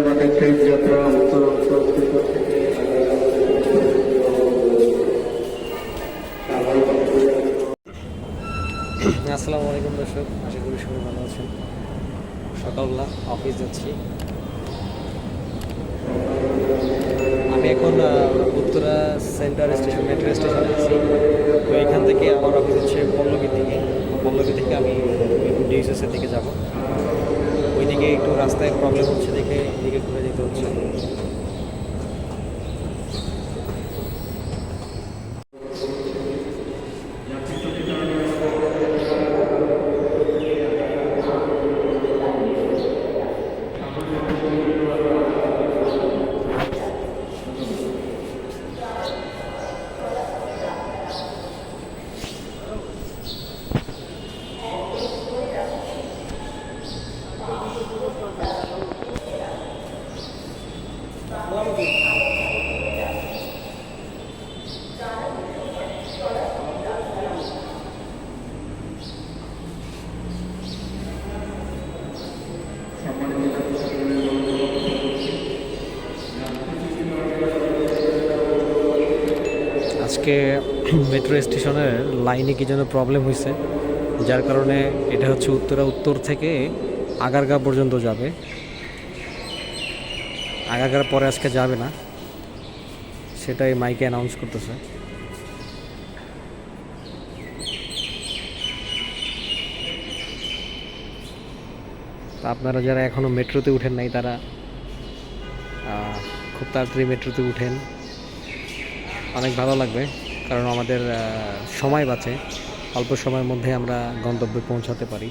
আমাদের ট্রেন যাত্রা উত্তর থেকে আসসালামু আলাইকুম দর্শক, আশা করি সবাই ভালো আছেন। সকালবেলা অফিস যাচ্ছি। আমি এখন উত্তরা সেন্টার স্টেশন, মেট্রো স্টেশনে আছি। তো এখান থেকে আমার অফিস হচ্ছে পল্লবীর দিকে। পল্লবী থেকে আমি ডিএসএসের দিকে যাব। ওইদিকে একটু রাস্তায় প্রবলেম হচ্ছে দেখে এদিকে ঘুরে যেতে হচ্ছে। আজকে মেট্রো স্টেশনের লাইনে কি যেন প্রবলেম হয়েছে, যার কারণে এটা হচ্ছে উত্তর থেকে আগারগাঁও পর্যন্ত যাবে। আগারগাঁও পরে আজকে যাবে না, সেটাই মাইকে অ্যানাউন্স করতেছে। তা আপনারা যারা এখনও মেট্রোতে উঠেন নাই তারা খুব তাড়াতাড়ি মেট্রোতে উঠেন, অনেক ভালো লাগবে। কারণ আমাদের সময় বাঁচে, অল্প সময়ের মধ্যে আমরা গন্তব্যে পৌঁছাতে পারি।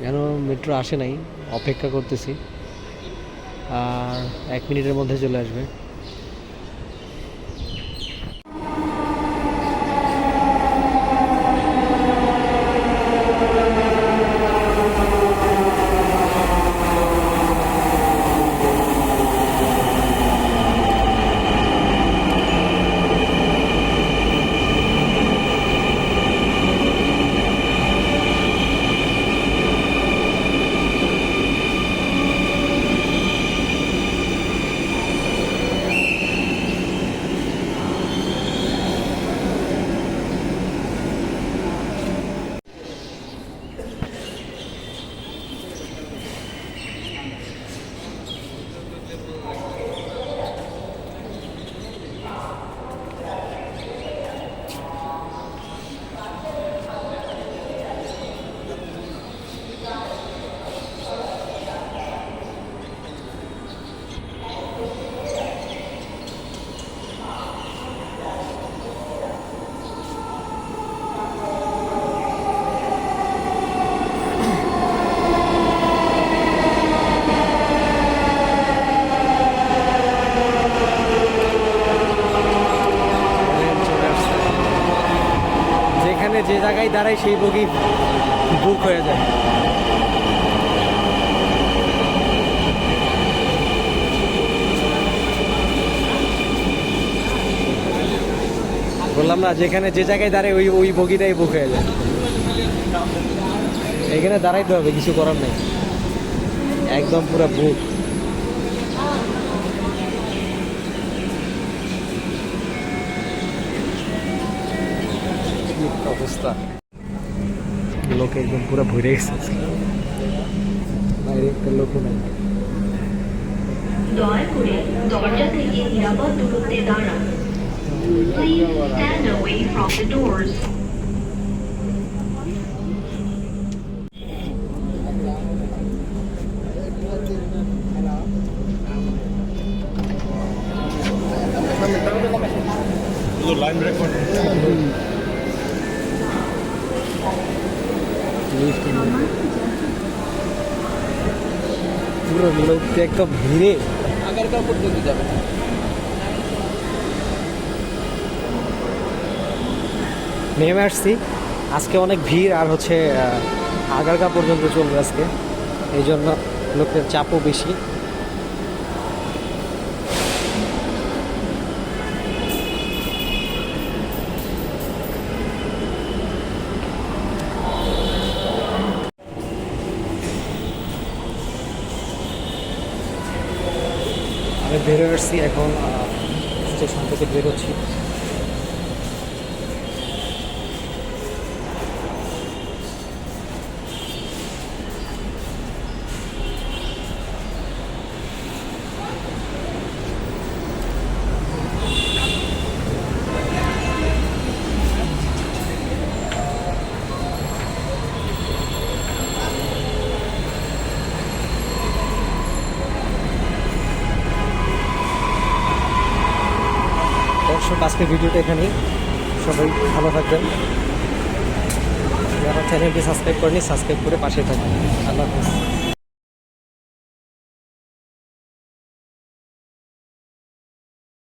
কেন মেট্রো আসে নাই, অপেক্ষা করতেছি, আর 1 মিনিটের মধ্যে চলে আসবে। যে জায়গায় দাঁড়ায় সেই বগি বুক হয়ে যায়। বললাম না, যেখানে যে জায়গায় দাঁড়ায় ওই বগিটাই বুক হয়ে যায়। এখানে দাঁড়াইতে হবে, কিছু করার নেই, একদম পুরো বুক। অবস্থা, লোকে একদম পুরো ভরে গেছে, বাইরে একটা লোকও নাই। দয়া করে দরজা থেকে নিরাপদ দূরত্বে দাঁড়ান। Please stand away from the doors. Line record. পুরো লোক একদম ভিড়ে আগারগাঁও পর্যন্ত যাবে। নেমে আসছি, আজকে অনেক ভিড়, আর হচ্ছে আগারগাঁও পর্যন্ত চলবে আজকে, এই জন্য লোকের চাপও বেশি। বেরোয় আসছি, এখন স্টেশন থেকে বেরোচ্ছি। দর্শক, আজকের ভিডিওটা এখানেই। সবাই ভালো থাকবেন। যারা চ্যানেলটি সাবস্ক্রাইব করেনি, সাবস্ক্রাইব করে পাশে থাকবেন। আল্লাহ হাফেজ।